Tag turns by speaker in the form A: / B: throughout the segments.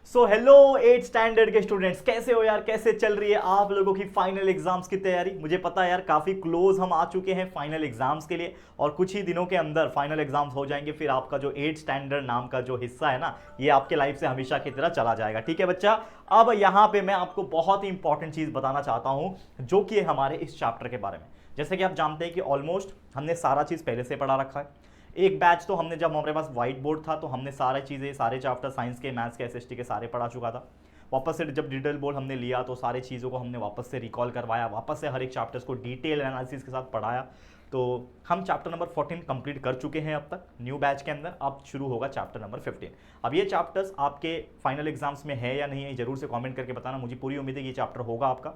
A: So hello 8 standard के students, कैसे हो यार? कैसे चल रही है आप लोगों की फाइनल एग्जाम्स की तैयारी? मुझे पता है यार, काफी क्लोज हम आ चुके हैं फाइनल एग्जाम्स के लिए और कुछ ही दिनों के अंदर फाइनल एग्जाम्स हो जाएंगे। फिर आपका जो 8 स्टैंडर्ड नाम का जो हिस्सा है ना, ये आपके लाइफ से हमेशा की तरह चला जाएगा। ठीक है बच्चा, अब यहाँ पे मैं आपको बहुत ही इंपॉर्टेंट चीज बताना चाहता हूँ जो कि है हमारे इस चैप्टर के बारे में। जैसे कि आप जानते हैं कि ऑलमोस्ट हमने सारा चीज पहले से पढ़ा रखा है। एक बैच तो हमने, जब हमारे पास व्हाइट बोर्ड था तो हमने सारी चीज़ें, सारे चैप्टर साइंस के, मैथ्स के, एसएसटी के सारे पढ़ा चुका था। वापस से जब डिटेल बोर्ड हमने लिया तो सारी चीज़ों को हमने वापस से रिकॉल करवाया, वापस से हर एक चैप्टर्स को डिटेल एनालिसिस के साथ पढ़ाया। तो हम चैप्टर नंबर 14 कंप्लीट कर चुके हैं अब तक न्यू बैच के अंदर। अब शुरू होगा चैप्टर नंबर 15। अब ये चैप्टर्स आपके फाइनल एग्जाम्स में है या नहीं है, जरूर से कमेंट करके बताना। मुझे पूरी उम्मीद है कि ये चैप्टर होगा आपका,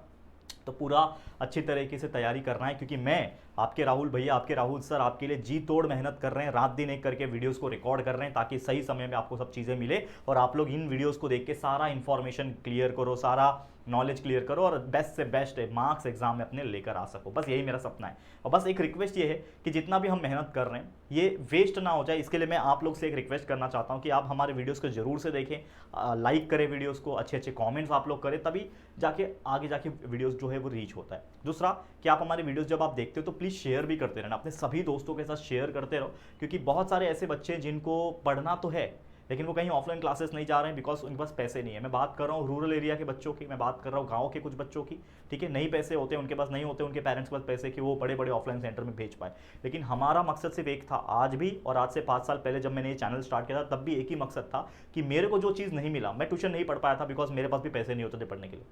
A: तो पूरा अच्छी तरीके से तैयारी करना है, क्योंकि मैं आपके राहुल भैया, आपके राहुल सर आपके लिए जी तोड़ मेहनत कर रहे हैं, रात दिन एक करके वीडियोस को रिकॉर्ड कर रहे हैं ताकि सही समय में आपको सब चीज़ें मिले और आप लोग इन वीडियोस को देख के सारा इंफॉर्मेशन क्लियर करो, सारा नॉलेज क्लियर करो और बेस्ट से बेस्ट मार्क्स एग्जाम में अपने लेकर आ सको। बस यही मेरा सपना है। और बस एक रिक्वेस्ट ये है कि जितना भी हम मेहनत कर रहे हैं ये वेस्ट ना हो जाए, इसके लिए मैं आप लोग से एक रिक्वेस्ट करना चाहता हूँ कि आप हमारे वीडियोस को जरूर से देखें, लाइक करें वीडियोस को, अच्छे अच्छे कमेंट्स आप लोग करें, तभी जाके आगे जाके वीडियोस जो है वो रीच होता है। दूसरा कि आप हमारे वीडियोस जब आप देखते हो तो प्लीज़ शेयर भी करते रहना, अपने सभी दोस्तों के साथ शेयर करते रहो, क्योंकि बहुत सारे ऐसे बच्चे हैं जिनको पढ़ना तो है लेकिन वो कहीं ऑफलाइन क्लासेस नहीं जा रहे हैं बिकॉज उनके पास पैसे नहीं है। मैं बात कर रहा हूँ रूरल एरिया के बच्चों की, मैं बात कर रहा हूँ गाँव के कुछ बच्चों की। ठीक है, नहीं पैसे होते उनके पास, नहीं होते उनके पेरेंट्स के पास पैसे कि वो बड़े बड़े ऑफलाइन सेंटर में भेज पाए। लेकिन हमारा मकसद सिर्फ एक था, आज भी और आज से 5 साल पहले जब मैंने ये चैनल स्टार्ट किया था तब भी एक ही मकसद था कि मेरे को जो चीज़ नहीं मिला, मैं ट्यूशन नहीं पढ़ पाया था बिकॉज मेरे पास भी पैसे नहीं होते थे पढ़ने के लिए।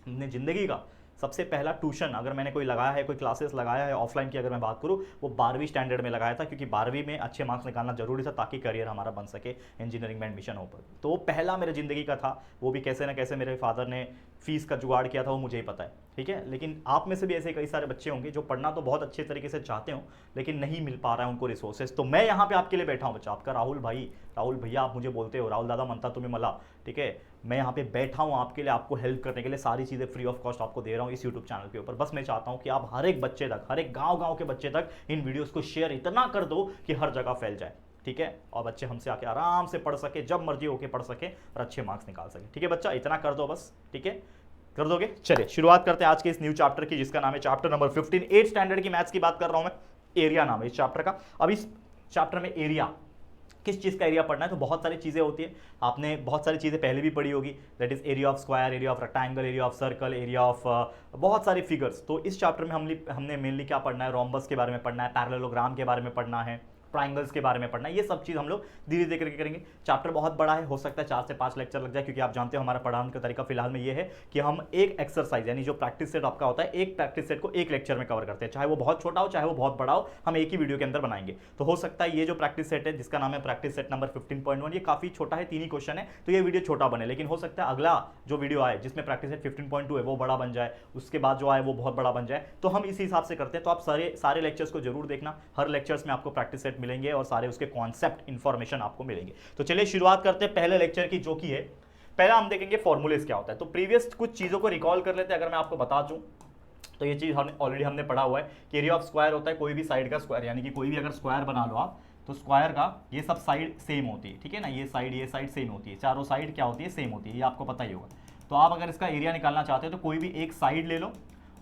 A: हमने ज़िंदगी का सबसे पहला ट्यूशन अगर मैंने कोई लगाया है, कोई क्लासेस लगाया है ऑफलाइन की अगर मैं बात करूँ, वो 12वीं स्टैंडर्ड में लगाया था, क्योंकि 12वीं में अच्छे मार्क्स निकालना जरूरी था ताकि करियर हमारा बन सके, इंजीनियरिंग में एडमिशन हो पाए। तो वो पहला मेरे ज़िंदगी का था, वो भी कैसे ना कैसे मेरे फादर ने फीस का जुगाड़ किया था, वो मुझे ही पता है। ठीक है, लेकिन आप में से भी ऐसे कई सारे बच्चे होंगे जो पढ़ना तो बहुत अच्छे तरीके से चाहते हो लेकिन नहीं मिल पा रहा है उनको रिसोर्सेज। तो मैं यहाँ पे आपके लिए बैठा हूँ बच्चा, आपका राहुल भाई, राहुल भैया आप मुझे बोलते हो, राहुल दादा मनता तुम्हें मला। ठीक है, मैं यहाँ पे बैठा हूँ आपके लिए, आपको हेल्प करने के लिए, सारी चीज़ें फ्री ऑफ कॉस्ट आपको दे रहा हूँ इस यूट्यूब चैनल के ऊपर। बस मैं चाहता हूँ कि आप हर एक बच्चे तक, हर एक गाँव के बच्चे तक इन वीडियोज़ को शेयर इतना कर दो कि हर जगह फैल जाए। ठीक है, और बच्चे हमसे आके आराम से पढ़ सके, जब मर्जी होके पढ़ सके और अच्छे मार्क्स निकाल सके। ठीक है बच्चा, इतना कर दो बस। ठीक है, कर दोगे? चलिए शुरुआत करते हैं आज के इस न्यू चैप्टर की, जिसका नाम है चैप्टर नंबर 15। 8 स्टैंडर्ड की मैथ्स की बात कर रहा हूं मैं। एरिया नाम है इस चैप्टर का। अब इस चैप्टर में एरिया, किस चीज़ का एरिया पढ़ना है, तो बहुत सारी चीज़ें होती है, आपने बहुत सारी चीज़ें पहले भी पढ़ी होगी। That is area of square, area of rectangle, area of circle, area of बहुत सारे फिगर्स। तो इस चैप्टर में हमने मेनली क्या पढ़ना है, रोम्बस के बारे में पढ़ना है, पैरेललोग्राम के बारे में पढ़ना है, ट्राइंगल्स के बारे में पढ़ना है। ये सब चीज़ हम लोग धीरे धीरे करके करेंगे। चैप्टर बहुत बड़ा है, हो सकता है 4 से 5 लेक्चर लग जाए, क्योंकि आप जानते हो हमारा पढ़ाने का तरीका फिलहाल में ये है कि हम एक एक्सरसाइज यानी जो प्रैक्टिस सेट आपका होता है, एक प्रैक्टिस सेट को एक लेक्चर में कवर करते हैं, चाहे वो बहुत छोटा हो चाहे वो बहुत बड़ा हो, हम एक ही वीडियो के अंदर बनाएंगे। तो हो सकता है ये जो प्रैक्टिस सेट है जिसका नाम है प्रैक्टिस सेट नंबर 15.1, ये काफी छोटा है, 3 ही क्वेश्चन है, तो ये वीडियो छोटा बने। लेकिन हो सकता है अगला जो वीडियो आए जिसमें प्रैक्टिस सेट 15.2 है वो बड़ा बन जाए, उसके बाद जो आए वो बहुत बड़ा बन जाए। तो हम इसी हिसाब से करते हैं। तो आप सारे लेक्चर्स को जरूर देखना, हर लेक्चर्स में आपको प्रैक्टिस सेट मिलेंगे और सारे कॉन्सेप्ट इंफॉर्मेशन आपको मिलेंगे। तो चलिए शुरुआत करते हैं पहले लेक्चर की, जो कि है, पहला हम देखेंगे फॉर्मूलेस क्या होता है। तो प्रीवियस कुछ चीजों को रिकॉल कर लेते हैं। अगर मैं आपको बता दूं तो ये चीज हमने पढ़ा हुआ है कि एरिया ऑफ स्क्वायर होता है कोई भी साइड का स्क्वायर, यानी कि कोई भी अगर स्क्वायर बना लो आप, तो स्क्वायर का ये सब साइड सेम होती है। ठीक है ना, ये साइड सेम होती है, चारों साइड क्या होती है, सेम होती है, ये आपको पता ही होगा। तो आप अगर इसका एरिया निकालना चाहते हो तो कोई भी एक साइड ले लो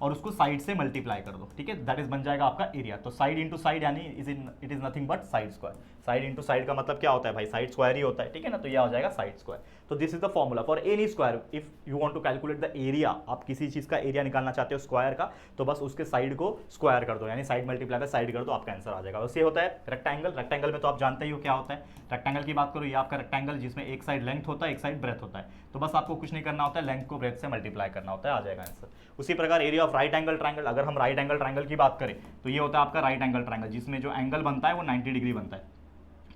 A: और उसको साइड से मल्टीप्लाई कर दो। ठीक है, दैट इज बन जाएगा आपका एरिया। तो साइड इंटू साइड यानी it is nothing but side square. Side into side का मतलब क्या होता है भाई, साइड स्क्वायर ही होता है। ठीक है ना, तो यह हो जाएगा साइड स्क्वायर। तो this is the formula for any square. If you want to calculate the area, आप किसी चीज का एरिया निकालना चाहते हो स्क्वायर का, तो बस उसके साइड को स्क्वायर कर दो, यानी साइड मल्टीप्लाई बाय साइड कर दो, आपका आंसर आ जाएगा। बस ये होता है रेक्टेंगल। रेक्टेंगल में तो आप जानते ही हो क्या होता है। रेक्टेंगल की बात करो, ये आपका रेक्टेंगल जिसमें एक साइड लेंथ होता है, एक साइड ब्रेथ होता है। तो बस आपको कुछ नहीं करना होता है, लेंथ को ब्रेथ से मल्टीप्लाई करना होता है, आ जाएगा आंसर। उसी प्रकार area of right angle triangle, अगर हम राइट एंगल ट्रायंगल की बात करें तो ये होता है आपका राइट एंगल ट्रायंगल, जिसमें जो एंगल बनता है वो 90 डिग्री बनता है।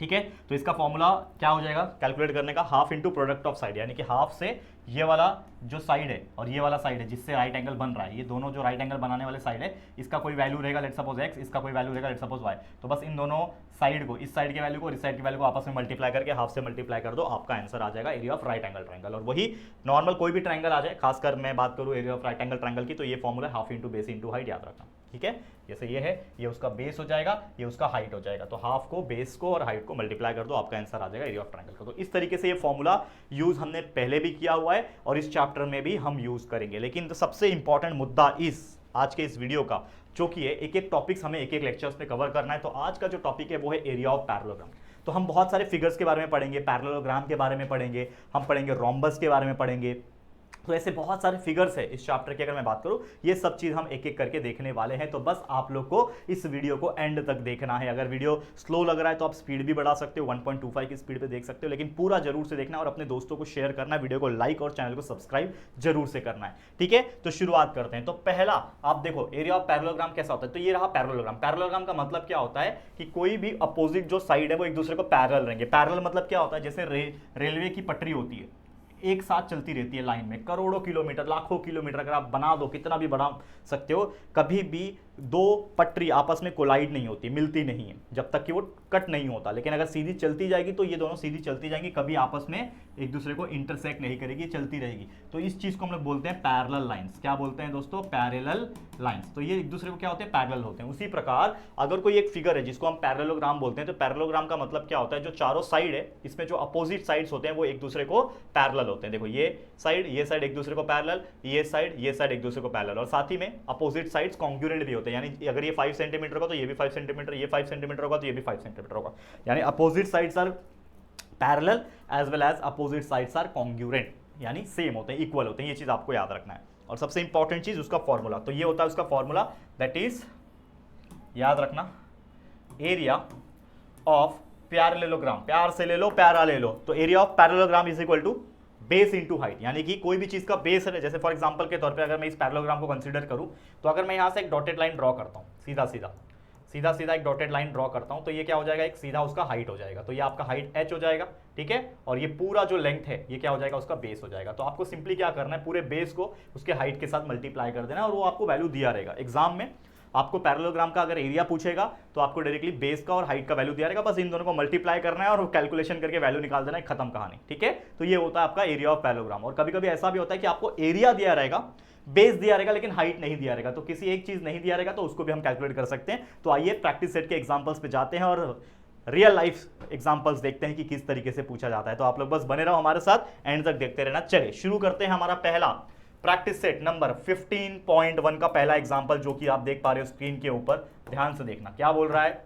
A: ठीक है, तो इसका फॉर्मूला क्या हो जाएगा कैलकुलेट करने का, half into product of side, यानी कि हाफ से ये वाला जो साइड है और ये वाला साइड है जिससे राइट एंगल बन रहा है, ये दोनों जो राइट एंगल बनाने वाले साइड है, इसका कोई वैल्यू रहेगा, लेट सपोज x, इसका कोई वैल्यू रहेगा, लेट सपोज y। तो बस इन दोनों साइड को, इस साइड के वैल्यू को और इस साइड की वैल्यू को आपस में मल्टीप्लाई करके हाफ से मल्टीप्लाई कर दो, आपका आंसर आ जाएगा area of right angle triangle. और वही नॉर्मल कोई भी ट्रायंगल आ जाए, खासकर मैं बात करूं area of right angle triangle की, तो ये formula half into base into height याद रखना। ठीक है, जैसे ये है, ये उसका बेस हो जाएगा, ये उसका हाइट हो जाएगा, तो हाफ को बेस को और हाइट को मल्टीप्लाई कर दो, आपका आंसर आ जाएगा एरिया ऑफ ट्रायंगल का। तो इस तरीके से ये फॉर्मूला यूज हमने पहले भी किया हुआ है और इस चैप्टर में भी हम यूज करेंगे। लेकिन तो सबसे इंपॉर्टेंट मुद्दा इस आज के इस वीडियो का जो कि है, एक एक टॉपिक्स हमें एक एक लेक्चर्स में कवर करना है। तो आज का जो टॉपिक है वो है एरिया ऑफ पैरेललोग्राम। तो हम बहुत सारे फिगर्स के बारे में पढ़ेंगे, पैरेललोग्राम के बारे में पढ़ेंगे, हम पढ़ेंगे रोम्बस के बारे में पढ़ेंगे। तो ऐसे बहुत सारे फिगर्स है इस चैप्टर की, अगर मैं बात करूं ये सब चीज हम एक एक करके देखने वाले हैं। तो बस आप लोग को इस वीडियो को एंड तक देखना है। अगर वीडियो स्लो लग रहा है तो आप स्पीड भी बढ़ा सकते हो, 1.25 की स्पीड पे देख सकते हो, लेकिन पूरा जरूर से देखना और अपने दोस्तों को शेयर करना, वीडियो को लाइक और चैनल को सब्सक्राइब जरूर से करना है। ठीक है, तो शुरुआत करते हैं। तो पहला आप देखो एरिया ऑफ पैरेललोग्राम कैसा होता है। तो ये रहा पैरेललोग्राम। पैरेललोग्राम का मतलब क्या होता है कि कोई भी अपोजिट जो साइड है वो एक दूसरे को पैरेलल रहेंगे। पैरेलल मतलब क्या होता है, जैसे रेलवे की पटरी होती है, एक साथ चलती रहती है लाइन में, करोड़ों किलोमीटर, लाखों किलोमीटर अगर आप बना दो, कितना भी बना सकते हो, कभी भी दो पटरी आपस में कोलाइड नहीं होती, मिलती नहीं है जब तक कि वो कट नहीं होता। लेकिन अगर सीधी चलती जाएगी तो ये दोनों सीधी चलती जाएंगी, कभी आपस में एक दूसरे को इंटरसेक्ट नहीं करेगी, चलती रहेगी। तो इस चीज को हम लोग बोलते हैं पैरेलल लाइंस। क्या बोलते हैं दोस्तों? Parallel lines. तो ये एक दूसरे को क्या होते हैं? पैरेलल होते हैं। उसी प्रकार अगर कोई एक फिगर है जिसको हम पैरेललोग्राम बोलते हैं, तो पैरेललोग्राम का मतलब क्या होता है, जो चारों साइड है इसमें जो अपोजिट साइड्स होते हैं वो एक दूसरे को पैरेलल होते हैं। देखो ये साइड एक दूसरे को पैरेलल, ये साइड एक दूसरे को पैरेलल, और साथ ही में अपोजिट साइड्स कॉन्ग्रुएंट भी होते हैं। यानी अगर ये 5 सेंटीमीटर का तो ये भी 5 सेंटीमीटर, ये 5 सेंटीमीटर होगा तो ये भी 5 सेंटीमीटर होगा। यानी opposite sides are parallel as well as opposite sides are congruent, यानी सेम होते हैं, इक्वल होते हैं। ये चीज आपको याद रखना है। और सबसे इंपॉर्टेंट चीज उसका फॉर्मूला, तो ये होता है उसका फॉर्मूला, दैट इज याद रखना एरिया ऑफ पैरेललोग्राम। प्यार से ले लो, प्यारा ले लो। तो area of parallelogram is equal to base into height. यानी कि कोई भी चीज का बेस है, जैसे फॉर एग्जांपल के तौर पे अगर मैं इस पैरेललोग्राम को कंसीडर करूं, तो अगर मैं यहां से एक डॉटेड लाइन ड्रॉ करता हूं, सीधा एक डॉटेड लाइन ड्रॉ करता हूं, तो ये क्या हो जाएगा, एक सीधा उसका हाइट हो जाएगा। तो ये आपका हाइट h हो जाएगा, ठीक है, और ये पूरा जो लेंथ है ये क्या हो जाएगा, उसका बेस हो जाएगा। तो आपको सिंपली क्या करना है, पूरे बेस को उसके हाइट के साथ मल्टीप्लाई कर देना और वो आपको वैल्यू दिया रहेगा। एग्जाम में आपको पैरेललोग्राम का अगर एरिया पूछेगा तो आपको डायरेक्टली बेस का और हाइट का वैल्यू दिया रहेगा, बस इन दोनों को मल्टीप्लाई करना है और कैलकुलेशन करके वैल्यू निकाल देना है, खत्म कहानी। ठीक है, तो ये होता है आपका एरिया ऑफ पैरेललोग्राम। और कभी कभी ऐसा भी होता है कि आपको एरिया दिया रहेगा, बेस दिया रहेगा, लेकिन हाइट नहीं दिया रहेगा। तो किसी एक चीज नहीं दिया रहेगा तो उसको भी हम कैलकुलेट कर सकते हैं। तो आइए प्रैक्टिस सेट के एग्जांपल्स पे जाते हैं और रियल लाइफ एग्जांपल्स देखते हैं कि किस तरीके से पूछा जाता है। तो आप लोग बस बने रहो हमारे साथ, एंड तक देखते रहना। चलिए शुरू करते हैं हमारा पहला प्रैक्टिस सेट नंबर 15.1 का पहला एग्जांपल, जो कि आप देख पा रहे हो स्क्रीन के ऊपर। ध्यान से देखना क्या बोल रहा है।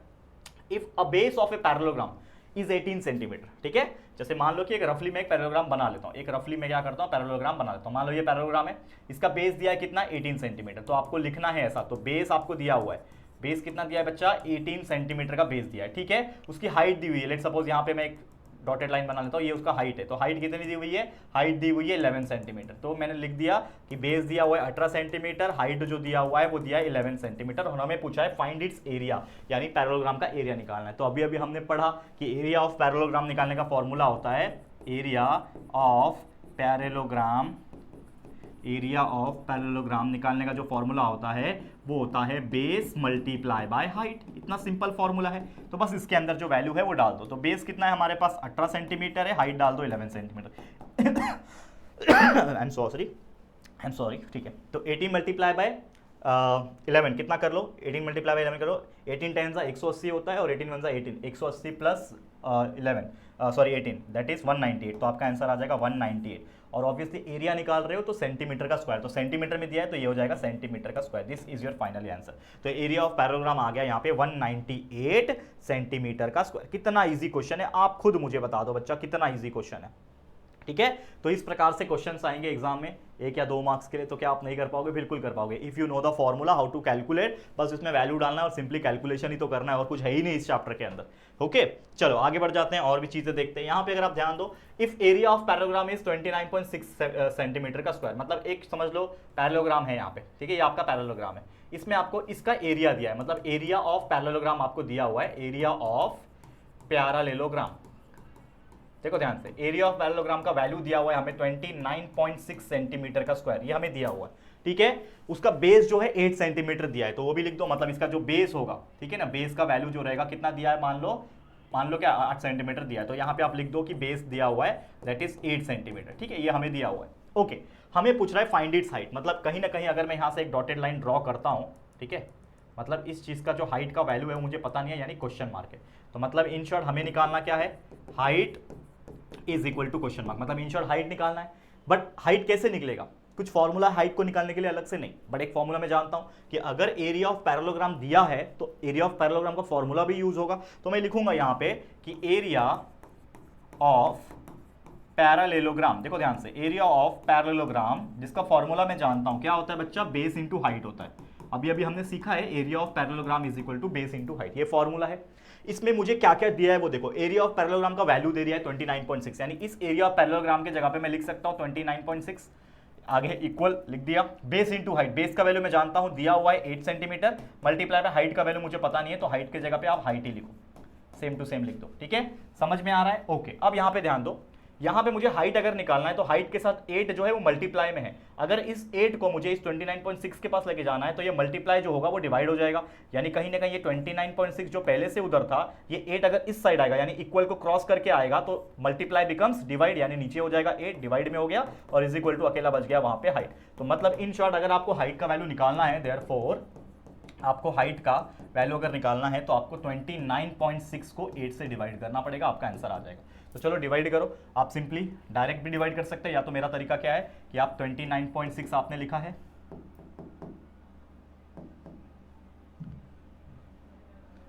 A: If a base of a parallelogram is 18 centimetre. ठीक है, जैसे मान लो कि एक रफली में एक पैरेललोग्राम बना लेता हूं, एक रफली में क्या करता हूं, पैरेललोग्राम बना लेता हूं। मान लो ये पैरेललोग्राम है, इसका बेस दिया है कितना, 18 सेंटीमीटर। तो आपको लिखना है ऐसा, तो बेस आपको दिया हुआ है, बेस कितना दिया है बच्चा, 18 सेंटीमीटर का बेस दिया है। ठीक है, उसकी हाइट दी हुई है, लेट सपोज यहाँ पे मैं एक डॉटेड लाइन बना लेता हूँ, ये उसका हाइट है। तो हाइट कितनी दी हुई है, हाइट दी हुई है 11 सेंटीमीटर। तो मैंने लिख दिया कि बेस दिया हुआ है 18 सेंटीमीटर, हाइट जो दिया हुआ है वो दिया है 11 सेंटीमीटर, और हमें पूछा है फाइंड इट्स एरिया, यानी पैरेललोग्राम का एरिया निकालना है। तो अभी हम ने पढ़ा कि एरिया ऑफ पैरेललोग्राम निकालने का फॉर्मूला होता है area of parallelogram. Area of parallelogram निकालने का जो फॉर्मूला होता है वो होता है बेस मल्टीप्लाई बाय हाइट। इतना सिंपल फॉर्मूला है। तो बस इसके अंदर जो वैल्यू है वो डाल दो। तो बेस कितना है हमारे पास, 18 सेंटीमीटर है, हाइट डाल दो 11 सेंटीमीटर। आई एम सॉरी, ठीक है। तो 18 मल्टीप्लाई बाय 11 कितना कर लो, 18 मल्टीप्लाई बाय 11 करो, 18 10 180 होता है और 18 1 18, 180 प्लस 18 दैट इज 198। तो आपका आंसर आ जाएगा 198। और ऑब्वियसली एरिया निकाल रहे हो तो सेंटीमीटर का स्क्वायर, तो सेंटीमीटर में दिया है तो ये हो जाएगा सेंटीमीटर का square. This is your final answer. तो एरिया ऑफ पैरेललोग्राम आ गया यहाँ पे 198 सेंटीमीटर का स्क्वायर। कितना इजी क्वेश्चन है, आप खुद मुझे बता दो बच्चा कितना इजी क्वेश्चन है। ठीक है, तो इस प्रकार से क्वेश्चंस आएंगे एग्जाम में 1 या 2 मार्क्स के लिए। तो क्या आप नहीं कर पाओगे, बिल्कुल कर पाओगे। If you know the formula how to calculate, बस इसमें वैल्यू डालना है और सिंपली कैलकुलेशन ही तो करना है, और कुछ है ही नहीं इस चैप्टर के अंदर। ओके, चलो आगे बढ़ जाते हैं और भी चीजें देखते हैं। यहाँ पे अगर आप ध्यान दो, if area of parallelogram is 29.6 centimetre का स्क्वायर, मतलब एक समझ लो पैरेललोग्राम है यहाँ पे, ठीक है, ये आपका पैरेललोग्राम है, इसमें आपको इसका एरिया दिया है, मतलब एरिया ऑफ पैरेललोग्राम आपको दिया हुआ है, एरिया ऑफ पैरेललोग्राम। देखो ध्यान से, एरिया ऑफ पैरेललोग्राम का वैल्यू दिया हुआ है हमें 29.6 सेंटीमीटर का स्क्वायर, ये हमें दिया हुआ है। ठीक है, उसका बेस जो है 8 सेंटीमीटर दिया है, तो वो भी लिख दो, मतलब इसका जो बेस होगा, ठीक है ना, बेस का वैल्यू जो रहेगा कितना दिया है, मान लो क्या 8 सेंटीमीटर दिया है, तो यहाँ पे आप लिख दो कि बेस दिया हुआ है दैट इज 8 सेंटीमीटर। ठीक है, ये हमें दिया हुआ है। ओके, हमें पूछ रहा है फाइंड इट्स हाइट, मतलब कहीं ना कहीं अगर मैं यहाँ से एक डॉटेड लाइन ड्रॉ करता हूँ, ठीक है, मतलब इस चीज का जो हाइट का वैल्यू है वो मुझे पता नहीं है, यानी क्वेश्चन मार्क है। तो मतलब इन शॉर्ट हमें निकालना क्या है, height is equal to question mark, मतलब इन शॉर्ट हाइट निकालना है। बट हाइट कैसे निकलेगा, कुछ फॉर्मूला हाइट को निकालने के लिए अलग से नहीं, बट एक फॉर्मूला मैं जानता हूं कि अगर एरिया ऑफ पैरेललोग्राम दिया है तो एरिया ऑफ पैरेललोग्राम का फॉर्मूला भी यूज होगा। तो मैं लिखूंगा यहां पे कि एरिया ऑफ पैरेललोग्राम, देखो ध्यान से, एरिया ऑफ पैरेललोग्राम जिसका फॉर्मूला मैं जानता हूं क्या होता है बच्चा, बेस इंटू हाइट होता है। अभी हमने सीखा है area of parallelogram is equal to base into height, ये फॉर्मूला है। इसमें मुझे क्या क्या दिया है वो देखो, एरिया ऑफ पैरेललोग्राम का वैल्यू दे दिया है 29.6, यानी इस एरिया ऑफ पैरेललोग्राम के जगह पे मैं लिख सकता हूं 29.6, आगे इक्वल लिख दिया। बेस इंटू हाइट, बेस का वैल्यू मैं जानता हूं दिया हुआ है 8 सेंटीमीटर, मल्टीप्लाई बाय हाइट का वैल्यू मुझे पता नहीं है, तो हाइट की जगह पे आप हाइट ही लिखो, सेम टू सेम लिख दो, ठीक है, समझ में आ रहा है, ओके। अब यहां पे ध्यान दो, यहां पे मुझे हाइट अगर निकालना है तो हाइट के साथ 8 जो है वो मल्टीप्लाई में है, अगर इस 8 को मुझे इस 29.6 के पास लेके जाना है तो ये मल्टीप्लाई जो होगा वो डिवाइड हो जाएगा, यानी कहीं ना कहीं ये 29.6 जो पहले से उधर था, ये 8 अगर इस साइड आएगा यानी इक्वल को क्रॉस करके आएगा तो मल्टीप्लाई बिकम्स डिवाइड, यानी नीचे हो जाएगा 8 डिवाइड में हो गया और इज इक्वल टू अकेला बच गया वहां पे हाइट। तो मतलब इन शॉर्ट अगर आपको हाइट का वैल्यू निकालना है, देयरफॉर आपको हाइट का वैल्यू अगर निकालना है तो आपको 29.6 को 8 से डिवाइड करना पड़ेगा, आपका आंसर आ जाएगा। तो चलो डिवाइड करो, आप सिंपली डायरेक्ट भी डिवाइड कर सकते हैं, या तो मेरा तरीका क्या है कि आप 29.6 आपने लिखा है,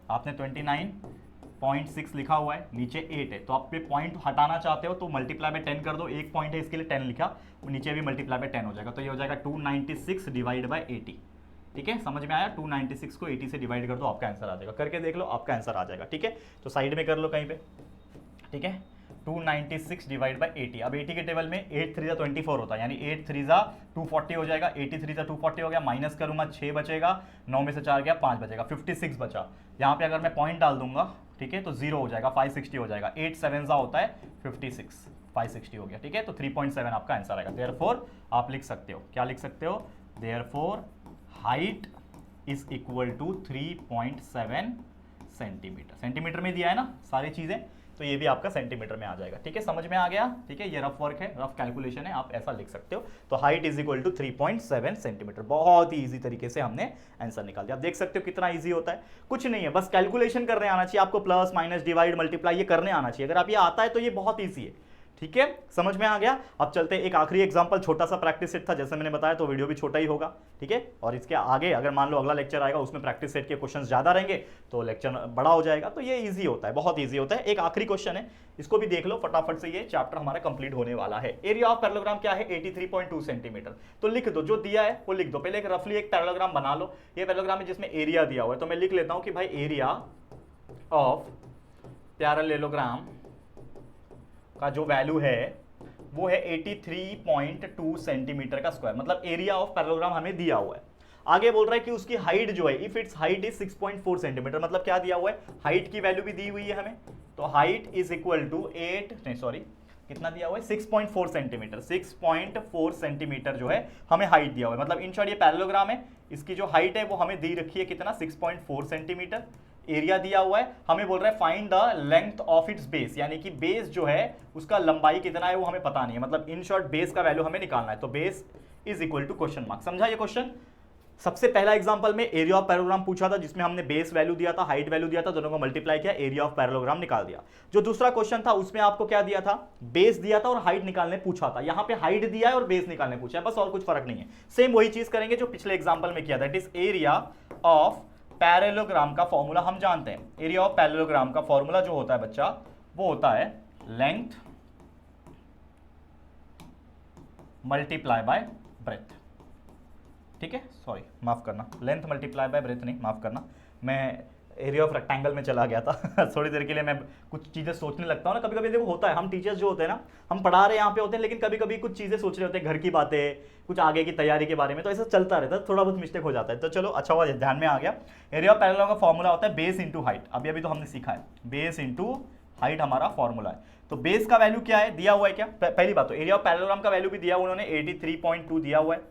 A: आपने 29.6 लिखा हुआ है, नीचे 8 है, तो आप पे पॉइंट हटाना चाहते हो तो मल्टीप्लाई बाय 10 कर दो, एक पॉइंट है इसके लिए 10 लिखा, नीचे भी मल्टीप्लाई बाय 10 हो जाएगा, तो ये हो जाएगा 296 डिवाइड बाय 80, ठीक है, समझ में आया। 296 को 80 से डिवाइड कर दो, आपका आंसर आ जाएगा, करके देख लो आपका आंसर आ जाएगा, ठीक है। तो साइड में कर लो कहीं पे, ठीक है, 296 डिवाइड बाय 80, अब 80 के टेबल में 8 3 24 होता है, यानी 8 3 240 हो जाएगा, 80 3 240 हो गया, माइनस करूंगा 6 बचेगा, 9 में से 4 गया 5 बचेगा, 56 बचा। यहाँ पे अगर मैं पॉइंट डाल दूंगा, ठीक है, तो 0 हो जाएगा, 560 हो जाएगा, 8 7 होता है 56, 560 हो गया, ठीक है, तो 3.7 आपका आंसर आएगा। देयरफॉर आप लिख सकते हो, क्या लिख सकते हो, therefore height is equal to 3.7 centimetre, centimetre में दिया है ना सारी चीजें, तो ये भी आपका सेंटीमीटर में आ जाएगा, ठीक है, समझ में आ गया, ठीक है, ये रफ वर्क है, रफ कैलकुलेशन है, आप ऐसा लिख सकते हो। तो height is equal to 3.7 centimetre, बहुत ही इजी तरीके से हमने आंसर निकाल दिया। आप देख सकते हो कितना इजी होता है, कुछ नहीं है, बस कैलकुलेशन करने आना चाहिए आपको, प्लस माइनस डिवाइड मल्टीप्लाई ये करने आना चाहिए, अगर आप ये आता है तो ये बहुत ईजी है, ठीक है, समझ में आ गया। अब चलते हैं, एक आखिरी एग्जांपल, छोटा सा प्रैक्टिस सेट था, जैसे मैंने बताया, तो वीडियो भी छोटा ही होगा, ठीक है, और इसके आगे अगर मान लो अगला लेक्चर आएगा उसमें प्रैक्टिस सेट के क्वेश्चंस ज्यादा रहेंगे तो लेक्चर बड़ा हो जाएगा, तो ये इजी होता है, बहुत ईजी होता है। एक आखिरी क्वेश्चन है, इसको भी देख लो फटाफट से, ये चैप्टर हमारा कंप्लीट होने वाला है। एरिया ऑफ पैरेललोग्राम क्या है, 83.2 सेंटीमीटर, तो लिख दो, जो दिया है वो लिख दो, पहले एक रफली एक पैरेललोग्राम बना लो, ये पैरेललोग्राम है जिसमें एरिया दिया हुआ है, तो मैं लिख लेता हूं कि भाई एरिया ऑफ पैरेललोग्राम का जो वैल्यू है वो है 83.2 सेंटीमीटर का स्क्वायर, मतलब एरिया ऑफ पैरेललोग्राम हमें दिया हुआ है। आगे बोल रहा है कि उसकी हाइट जो है, if it's height is 6.4 centimetre, मतलब क्या दिया हुआ है, हाइट की वैल्यू भी दी हुई है हमें, तो हाइट इज इक्वल टू कितना दिया हुआ है, 6.4 सेंटीमीटर, 6.4 सेंटीमीटर जो है हमें हाइट दिया हुआ है, मतलब इन शॉर्ट ये पैरेललोग्राम है, इसकी जो हाइट है वो हमें दी रखी है कितना, 6.4 सेंटीमीटर, एरिया दिया हुआ है, हमें बोल रहा है find the length of its base, यानी कि बेस जो है उसका लंबाई कितना है वो हमें पता नहीं है, मतलब इन शॉर्ट बेस का वैल्यू हमें निकालना है, तो base is equal to question mark. समझा ये क्वेश्चन। सबसे पहला एग्जांपल में एरिया ऑफ पैरेललोग्राम पूछा था, जिसमें हमने बेस वैल्यू दिया था, हाइट वैल्यू दिया था, दोनों को मल्टीप्लाई किया, एरिया ऑफ पैरेललोग्राम निकाल दिया। जो दूसरा क्वेश्चन था उसमें आपको क्या दिया था, बेस दिया था और हाइट निकालने पूछा था, यहां पे हाइट दिया है और बेस निकालने पूछा है, बस और कुछ फर्क नहीं है, सेम वही चीज करेंगे जो पिछले एग्जांपल में किया, that is area of parallelogram का फॉर्मूला हम जानते हैं, एरिया ऑफ पैरेललोग्राम का फॉर्मूला जो होता है बच्चा वो होता है लेंथ मल्टीप्लाई बाय ब्रेथ, ठीक है, सॉरी माफ करना, लेंथ मल्टीप्लाई बाय ब्रेथ नहीं, माफ करना, मैं एरिया ऑफ रेक्टेंगल में चला गया था थोड़ी देर के लिए मैं कुछ चीजें सोचने लगता हूँ ना, कभी कभी देखो होता है, हम टीचर्स जो होते हैं ना, हम पढ़ा रहे यहाँ पे होते हैं, लेकिन कभी कभी कुछ चीजें सोच रहे होते हैं, घर की बातें, कुछ आगे की तैयारी के बारे में, तो ऐसा चलता रहता है, थोड़ा बहुत मिस्टेक हो जाता है, तो चलो अच्छा हुआ ध्यान में आ गया। एरिया ऑफ पैरेललोग्राम का फॉर्मूला होता है बेस इंटू हाइट, अभी तो हमने सीखा है, बेस इंटू हाइट हमारा फॉर्मूला है, तो बेस का वैल्यू क्या है, दिया हुआ है क्या, पहली बात तो एरिया ऑफ पैरेललोग्राम का वैल्यू भी दिया हुआ उन्होंने 83.2 दिया हुआ है,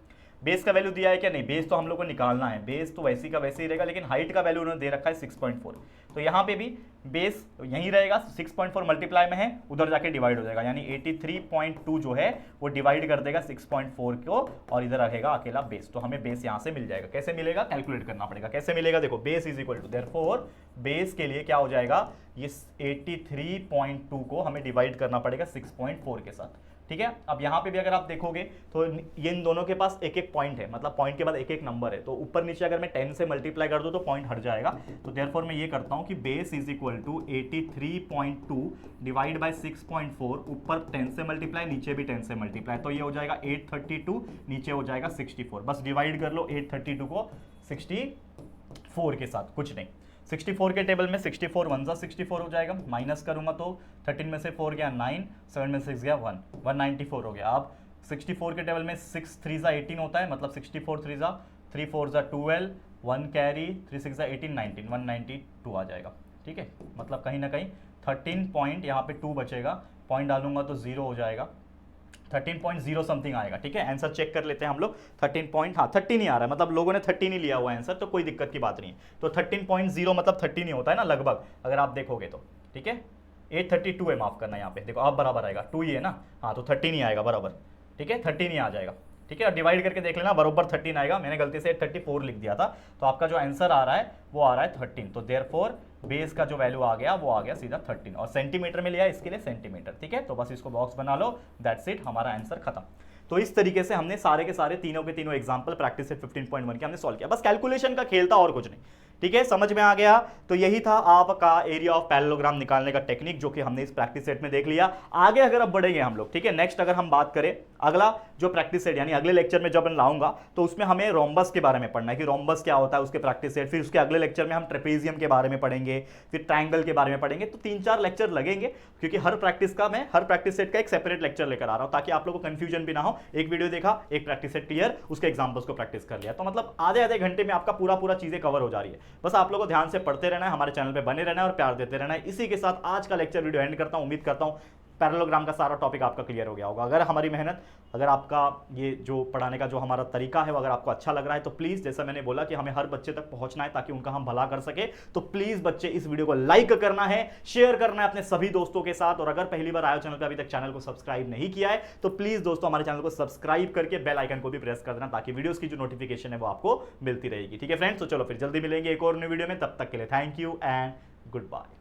A: बेस का वैल्यू दिया है क्या? नहीं, बेस तो हम लोग को निकालना है, बेस तो वैसी का वैसे ही रहेगा, लेकिन हाइट का वैल्यू उन्होंने दे रखा है 6.4। तो यहाँ पे भी बेस यहीं रहेगा, 6.4 मल्टीप्लाई में है, उधर जाके डिवाइड हो जाएगा, यानी 83.2 जो है वो डिवाइड कर देगा 6.4 को, और इधर रहेगा अकेला बेस। तो हमें बेस यहाँ से मिल जाएगा। कैसे मिलेगा? कैलकुलेट करना पड़ेगा। कैसे मिलेगा? देखो, base is equal to, therefore base के लिए क्या हो जाएगा, ये 83.2 को हमें डिवाइड करना पड़ेगा 6.4 के साथ। ठीक है, अब यहाँ पे भी अगर आप देखोगे तो ये इन दोनों के पास एक एक पॉइंट है, मतलब पॉइंट के बाद एक एक नंबर है, तो ऊपर नीचे अगर मैं 10 से मल्टीप्लाई कर दूं तो पॉइंट हट जाएगा। तो देयरफॉर मैं ये करता हूँ कि base is equal to 83.2 divide by 6.4, ऊपर 10 से मल्टीप्लाई, नीचे भी 10 से मल्टीप्लाई, तो ये हो जाएगा 832, नीचे हो जाएगा 64। बस डिवाइड कर लो 832 को 64 के साथ, कुछ नहीं। 64 के टेबल में 64 वन सा 64 हो जाएगा, माइनस करूंगा तो 13 में से 4 गया 9, 7 में से 6 गया 1, 194 हो गया। अब 64 के टेबल में 6 3 सा 18 होता है, मतलब 64 3 सा 3 4 सा 12, 1 कैरी 3 6 सा 18 19, 192 आ जाएगा। ठीक है, मतलब कहीं ना कहीं 13 पॉइंट, यहाँ पे 2 बचेगा, पॉइंट डालूंगा तो 0 हो जाएगा, 13.0 समथिंग आएगा। ठीक है, आंसर चेक कर लेते हैं हम लोग। 13 ही आ रहा है, मतलब लोगों ने 13 ही लिया हुआ आंसर, तो कोई दिक्कत की बात नहीं है। तो 13.0 मतलब 13 ही होता है ना लगभग, अगर आप देखोगे तो। ठीक है, 832 है, माफ करना, यहाँ पे देखो आप बराबर आएगा, 2 ही है ना, हाँ, तो 13 ही आएगा बराबर। ठीक है, 13 ही आ जाएगा। ठीक है, डिवाइड करके देख लेना, बरोबर 13 आएगा। मैंने गलती से 34 लिख दिया था, तो आपका जो आंसर आ रहा है वो आ रहा है 13। तो देयरफॉर बेस का जो वैल्यू आ गया वो आ गया सीधा 13, और सेंटीमीटर में लिया इसके लिए सेंटीमीटर। ठीक है, तो बस इसको बॉक्स बना लो, दैट्स इट, हमारा आंसर खत्म। तो इस तरीके से हमने सारे के सारे तीनों के तीनों एग्जांपल प्रैक्टिस सेट 15.1 के हमने सॉल्व किया। बस कैलकुलेशन का खेल था और कुछ नहीं। ठीक है, समझ में आ गया? तो यही था आपका एरिया ऑफ पैरेललोग्राम निकालने का टेक्निक, जो कि हमने इस प्रैक्टिस सेट में देख लिया। आगे अगर अब बढ़ेंगे हम लोग, ठीक है, नेक्स्ट अगर हम बात करें, अगला जो प्रैक्टिस सेट यानी अगले लेक्चर में जब मैं लाऊंगा तो उसमें हमें रोम्बस के बारे में पढ़ना है कि रोम्बस क्या होता है, उसके प्रैक्टिस सेट। फिर उसके अगले लेक्चर में हम ट्रेपेजियम के बारे में पढ़ेंगे, फिर ट्रायंगल के बारे में पढ़ेंगे। तो 3-4 लेक्चर लगेंगे, क्योंकि हर प्रैक्टिस सेट का एक सेपरेट लेक्चर लेकर आ रहा हूं, ताकि आप लोगों को कंफ्यूजन भी ना हो। एक वीडियो देखा, एक प्रैक्टिस सेट क्लियर, उसके एग्जांपल्स को प्रैक्टिस कर लिया, तो मतलब आधे घंटे में आपका पूरा चीजें कवर हो जा रही है। बस आप लोगों को ध्यान से पढ़ते रहना है, हमारे चैनल पे बने रहना है और प्यार देते रहना है। इसी के साथ आज का लेक्चर वीडियो एंड करता हूं। उम्मीद करता हूं पैरेललोग्राम का सारा टॉपिक आपका क्लियर हो गया होगा। अगर हमारी मेहनत, अगर आपका ये जो पढ़ाने का जो हमारा तरीका है वो अगर आपको अच्छा लग रहा है, तो प्लीज़, जैसा मैंने बोला कि हमें हर बच्चे तक पहुंचना है ताकि उनका हम भला कर सके, तो प्लीज़ बच्चे इस वीडियो को लाइक करना है, शेयर करना है अपने सभी दोस्तों के साथ। और अगर पहली बार आए चैनल पर, अभी तक चैनल को सब्सक्राइब नहीं किया है, तो प्लीज़ दोस्तों हमारे चैनल को सब्सक्राइब करके बेल आइकन को भी प्रेस कर देना, ताकि वीडियोज़ की जो नोटिफिकेशन है वो आपको मिलती रहेगी। ठीक है फ्रेंड्स, तो चलो फिर जल्दी मिलेंगे एक और नई वीडियो में। तब तक के लिए thank you and good bye.